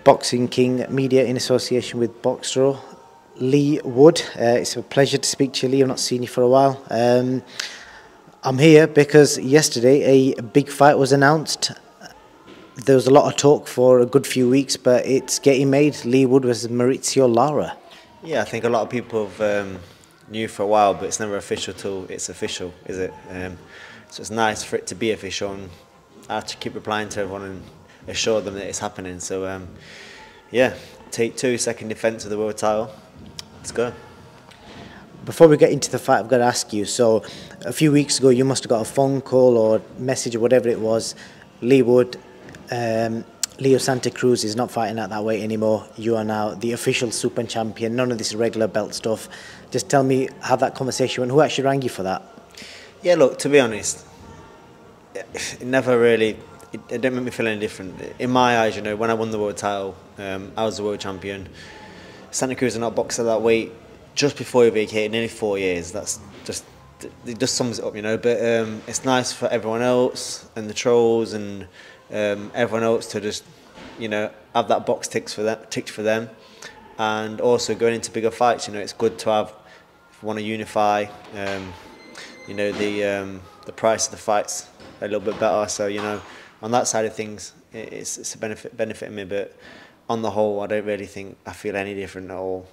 Boxing King Media in association with Boxro. Lee Wood, it's a pleasure to speak to you, Lee. I've not seen you for a while. I'm here because yesterday a big fight was announced. There was a lot of talk for a good few weeks, but it's getting made. Lee Wood versus Mauricio Lara. Yeah, I think a lot of people have knew for a while, but it's never official till it's official, is it? So it's nice for it to be official, and I have to keep replying to everyone and assure them that it's happening. So yeah, take 2, second defence of the world title. Let's go. Before we get into the fight, I've got to ask you, so a few weeks ago you must have got a phone call or message or whatever it was. Lee Wood, Leo Santa Cruz is not fighting at that weight anymore. You are now the official super champion. None of this regular belt stuff. Just tell me how that conversation went. Who actually rang you for that? Yeah, look, to be honest, it never really, it didn't make me feel any different. In my eyes, you know, when I won the world title, I was the world champion. Santa Cruz had not boxed at that weight just before he vacated, nearly 4 years. That's just, it just sums it up, you know. But it's nice for everyone else and the trolls and everyone else to just, you know, have that box ticked for them, and also going into bigger fights. You know, it's good to have, if you want to unify, you know, the price of the fights a little bit better. So, you know, on that side of things, it's a benefiting me. But on the whole, I don't really think I feel any different at all.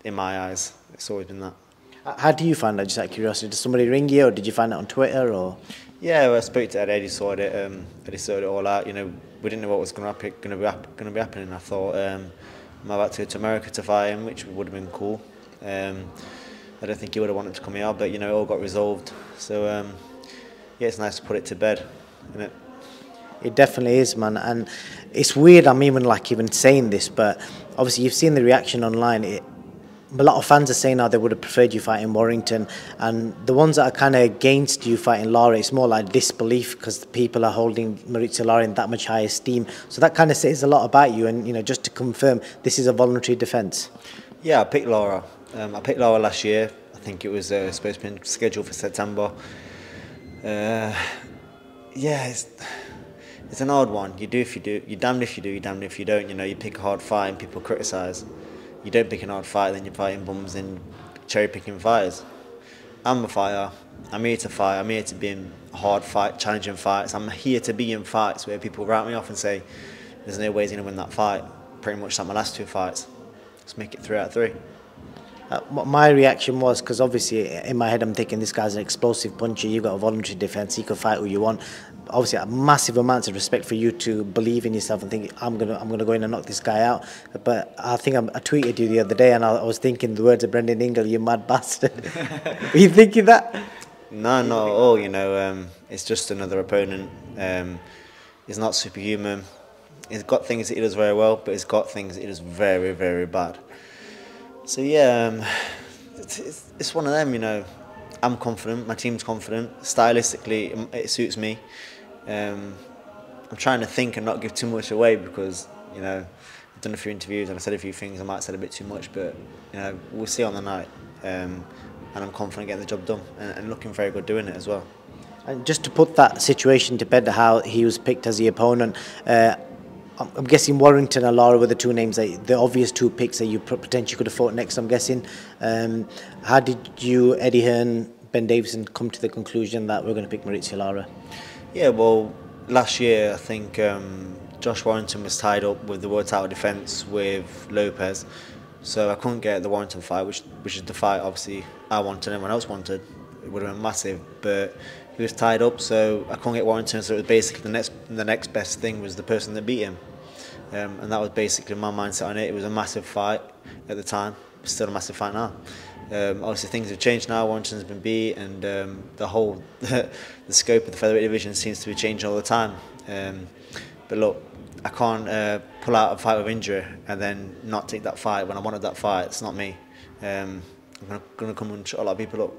In my eyes, it's always been that. How do you find that, just out of curiosity? Did somebody ring you, or did you find it on Twitter, or? Yeah, well, I spoke to Eddie, sorted it. Eddie sorted it all out. You know, we didn't know what was going to be happening. I thought I'm about to go to America to fight him, which would have been cool. I don't think he would have wanted to come here, but you know, it all got resolved. So yeah, it's nice to put it to bed, isn't it? It definitely is, man. And it's weird, I'm even saying this, but obviously you've seen the reaction online. A lot of fans are saying now they would have preferred you fighting Warrington, and the ones that are kind of against you fighting Lara, it's more like disbelief because people are holding Mauricio Lara in that much high esteem. So that kind of says a lot about you. And you know, just to confirm, this is a voluntary defence. Yeah, I picked Lara. I picked Lara last year. I think it was supposed to be scheduled for September. Yeah, it's an odd one. You do if you do. You're damned if you do. You're damned if you don't. You know, you pick a hard fight and people criticise. You don't pick an hard fight, then you're fighting bums and cherry-picking fighters. I'm a fighter. I'm here to fight. I'm here to be in hard fight, challenging fights. I'm here to be in fights where people write me off and say, there's no way he's going to win that fight. Pretty much like my last 2 fights. Let's make it 3 out of 3. My reaction was, because obviously in my head I'm thinking this guy's an explosive puncher, you've got a voluntary defence, he could fight who you want. Obviously a massive amount of respect for you to believe in yourself and think I'm gonna go in and knock this guy out. But I think I tweeted you the other day and I was thinking the words of Brendan Ingle, you mad bastard. Were you thinking that? No, not at all. You know, it's just another opponent. He's not superhuman. He's got things that he does very well, but he's got things that he does very, very bad. So yeah, it's one of them, you know. I'm confident, my team's confident. Stylistically, it suits me. I'm trying to think and not give too much away because, you know, I've done a few interviews and I said a few things. I might have said a bit too much, but you know, we'll see on the night. And I'm confident getting the job done and looking very good doing it as well. And just to put that situation to bed, how he was picked as the opponent. I'm guessing Warrington and Lara were the 2 names, the obvious 2 picks that you potentially could have fought next, I'm guessing. How did you, Eddie Hearn, Ben Davison, come to the conclusion that we're going to pick Mauricio Lara? Yeah, well, last year I think Josh Warrington was tied up with the world title defence with Lopez. So I couldn't get the Warrington fight, which is the fight obviously I wanted and everyone else wanted. It would have been massive, but he was tied up, so I couldn't get Warrington. So it was basically the next best thing was the person that beat him, and that was basically my mindset on it. It was a massive fight at the time. It's still a massive fight now. Obviously things have changed now. Warrington's been beat, and the whole the scope of the featherweight division seems to be changing all the time. But look, I can't pull out a fight with injury and then not take that fight when I wanted that fight. It's not me. I'm going to come and shut a lot of people up.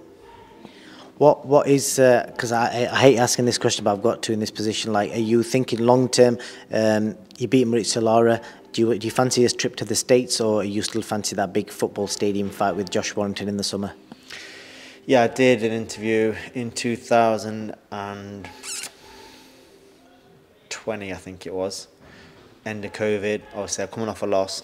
What is, because I hate asking this question, but I've got to in this position, like, are you thinking long term, you beat Mauricio Lara, do you fancy this trip to the States, or you still fancy that big football stadium fight with Josh Warrington in the summer? Yeah, I did an interview in 2020, I think it was, end of COVID. Obviously, I'm coming off a loss.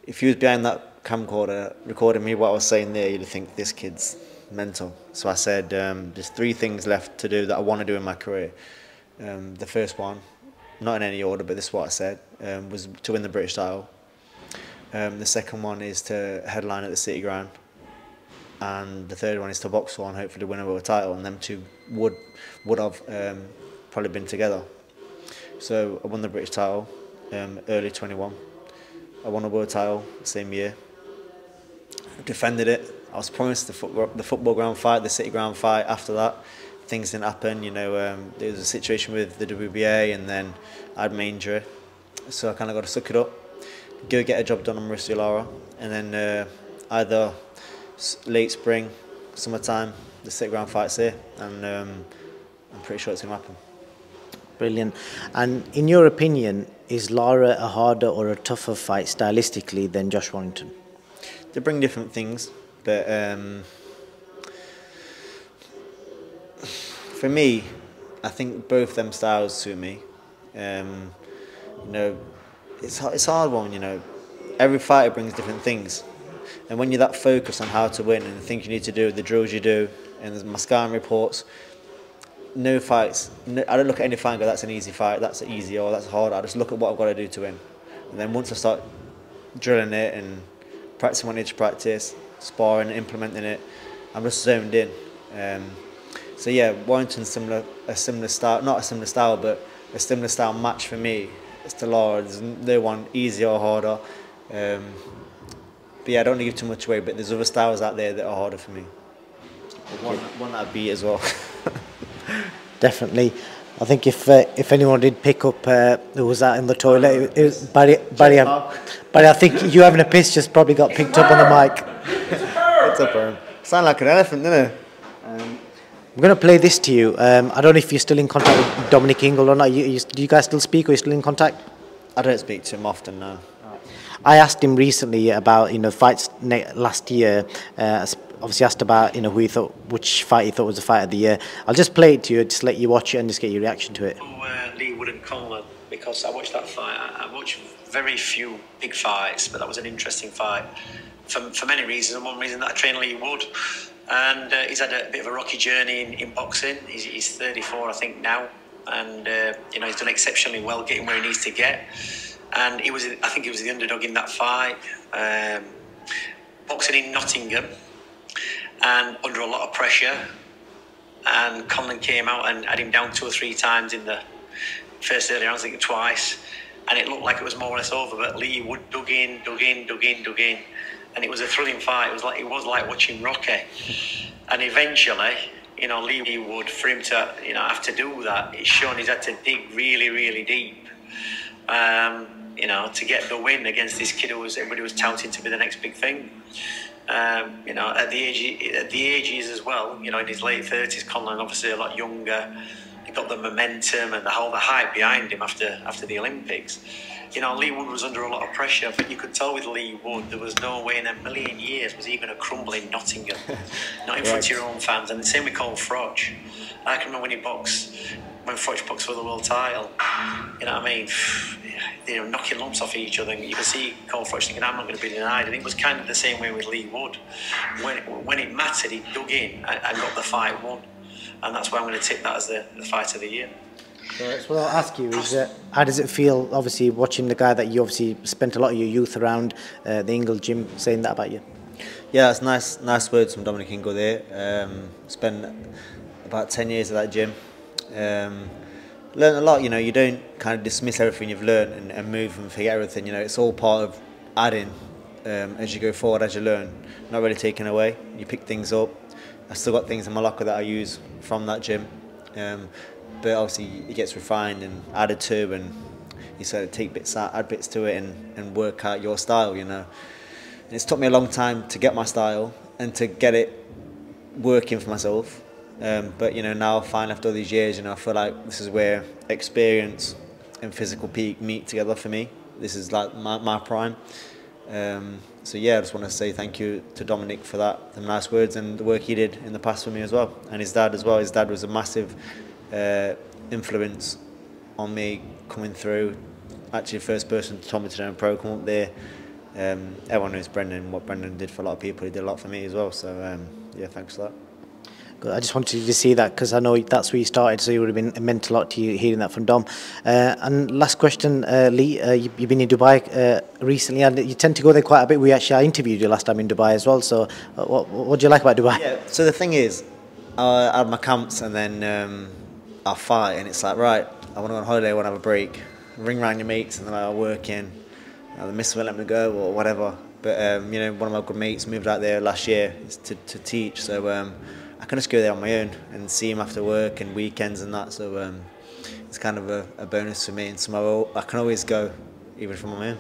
If you was behind that camcorder recording me what I was saying there, you'd think this kid's mental. So I said, there's 3 things left to do that I want to do in my career. The first one, not in any order, but this is what I said, was to win the British title. The second one is to headline at the City Ground. And the third one is to box one, hopefully win a world title. And them 2 would have probably been together. So I won the British title early 21. I won a world title the same year. Defended it. I was promised the football ground fight, the City Ground fight. After that, things didn't happen. You know, there was a situation with the WBA, and then I had my injury, so I kind of got to suck it up, go get a job done on Mauricio Lara, and then either late spring, summertime, the City Ground fight's here, and I'm pretty sure it's going to happen. Brilliant. And in your opinion, is Lara a harder or a tougher fight stylistically than Josh Warrington? They bring different things, but for me, I think both them styles suit me. You know, it's a hard one. You know, every fighter brings different things, and when you're that focused on how to win and the things you need to do, the drills you do, and there's my scouting reports. No fights. No, I don't look at any fight and go, that's an easy fight, that's easy, or that's hard. I just look at what I've got to do to win. And then once I start drilling it and practicing what I need to practice, sparring, implementing it, I'm just zoned in. So yeah, Warrington's a similar style, not a similar style, but a similar style match for me. It's to Lara. There's no one easier or harder. But yeah, I don't want to give too much away, but there's other styles out there that are harder for me. One that I beat as well. Definitely. I think if anyone did pick up who was out in the toilet, it was Barry. Barry, I think you having a piss just probably got picked up on the mic. What's up, Aaron? Sound like an elephant, doesn't it? I'm going to play this to you. I don't know if you're still in contact with Dominic Ingle or not. Do you guys still speak, or are you still in contact? I don't speak to him often now. I asked him recently about fights last year. Obviously asked about who he thought, which fight he thought was the fight of the year. I'll just play it to you, just let you watch it and just get your reaction to it. Leigh Wood and Conlan, because I watched that fight. I watched very few big fights, but that was an interesting fight for many reasons. And one reason that I trained Leigh Wood, and he's had a bit of a rocky journey in boxing. He's 34, I think now, and he's done exceptionally well getting where he needs to get. And I think he was the underdog in that fight. Boxing in Nottingham, and under a lot of pressure, and Conlan came out and had him down 2 or 3 times in the first early rounds, I think twice, and it looked like it was more or less over, but Leigh Wood dug in, and it was a thrilling fight. It was like watching Rocky, and eventually, Leigh Wood, for him to have to do that, it's shown he's had to dig really, really deep, to get the win against this kid who everybody was touting to be the next big thing. At the age he is as well, in his late 30s, Conlan obviously a lot younger. He got the momentum and the hype behind him after the Olympics. Leigh Wood was under a lot of pressure, but you could tell with Leigh Wood there was no way in a million years was he going to crumble in Nottingham, not in front of your own fans. And the same with Cole Froch. I can remember when Froch boxed for the world title. You know what I mean? They were knocking lumps off each other, and you could see Cole Froch thinking, I'm not going to be denied. And it was kind of the same way with Leigh Wood. When it mattered, he dug in and got the fight won. And that's why I'm going to take that as the fight of the year. So what I'll ask you is, how does it feel, obviously, watching the guy that you obviously spent a lot of your youth around, the Ingle gym, saying that about you? Yeah, it's nice words from Dominic Ingle there. Spent about 10 years at that gym. Learned a lot, you don't kind of dismiss everything you've learned and move and forget everything, it's all part of adding as you go forward, as you learn, not really taking away. You pick things up. I still got things in my locker that I use from that gym, but obviously it gets refined and added to, and you sort of take bits out, add bits to it and work out your style, And it's took me a long time to get my style and to get it working for myself. But now finally after all these years, I feel like this is where experience and physical peak meet together for me. This is like my prime. So yeah, I just want to say thank you to Dominic for that, the nice words and the work he did in the past for me as well, and his dad as well. His dad was a massive influence on me coming through, actually the first person to tell me to turn pro, come up there. Everyone knows Brendan, what Brendan did for a lot of people. He did a lot for me as well. So yeah, thanks for that. Good. I just wanted you to see that because I know that's where you started, so it would have been meant a lot to you hearing that from Dom. And last question, Lee, you've been in Dubai recently, and you tend to go there quite a bit. I interviewed you last time in Dubai as well. So what do you like about Dubai? Yeah. So the thing is, I have my camps and then I fight, and it's like, right, I want to go on holiday, I want to have a break. Ring round your mates, and then I'll work in. The miss won't let me go or whatever. But you know, one of my good mates moved out there last year to teach, so I can just go there on my own and see him after work and weekends and that. So it's kind of a bonus for me. And tomorrow I can always go, even from my own.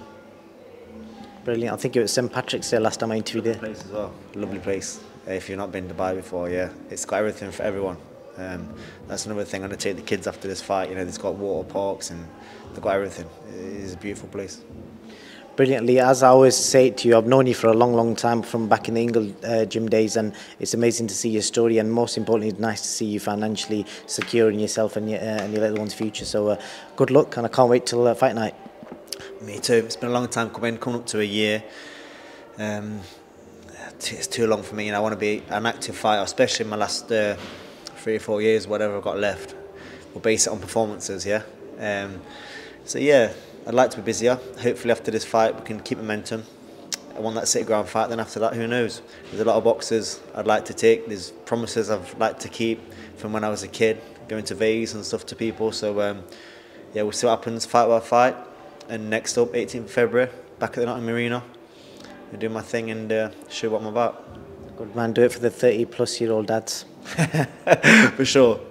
Brilliant. I think it was St Patrick's Day last time I interviewed you. Place as well. Lovely place. If you've not been to Dubai before, yeah, it's got everything for everyone. That's another thing. I'm going to take the kids after this fight. You know, it's got water parks and they've got everything. It is a beautiful place. Brilliantly, as I always say to you, I've known you for a long time from back in the Ingle gym days, and it's amazing to see your story, and most importantly, it's nice to see you financially secure in yourself and your little one's future. So good luck, and I can't wait till fight night. Me too. It's been a long time coming up to a year. It's too long for me, and I want to be an active fighter, especially in my last 3 or 4 years, whatever I've got left. We'll base it on performances, yeah. So yeah. I'd like to be busier. Hopefully after this fight we can keep momentum. I want that city ground fight, then after that, who knows? There's a lot of boxes I'd like to take. There's promises I've like to keep from when I was a kid, going to Vegas and stuff to people. So yeah, we'll see what happens fight by fight. And next up, 18th February, back at the Nottingham Arena. I'll do my thing and show what I'm about. Good man, do it for the 30-plus-year-old dads. For sure.